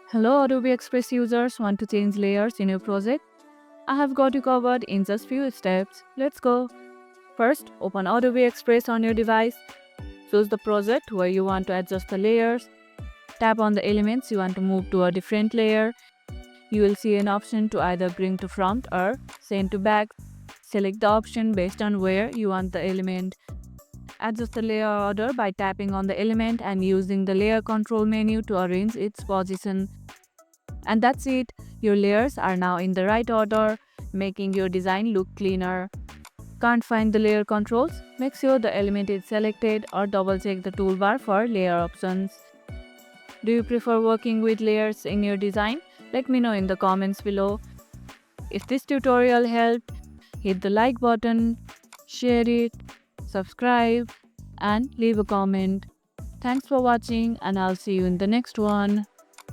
Hello Adobe Express users, want to change layers in your project? I have got you covered in just few steps. Let's go. First, open Adobe Express on your device. Choose the project where you want to adjust the layers. Tap on the elements you want to move to a different layer. You will see an option to either bring to front or send to back. Select the option based on where you want the element. Adjust the layer order by tapping on the element and using the layer control menu to arrange its position. And that's it, your layers are now in the right order, making your design look cleaner. Can't find the layer controls? Make sure the element is selected or double check the toolbar for layer options. Do you prefer working with layers in your design? Let me know in the comments below. If this tutorial helped, hit the like button, share it, subscribe, and leave a comment. Thanks for watching, and I'll see you in the next one.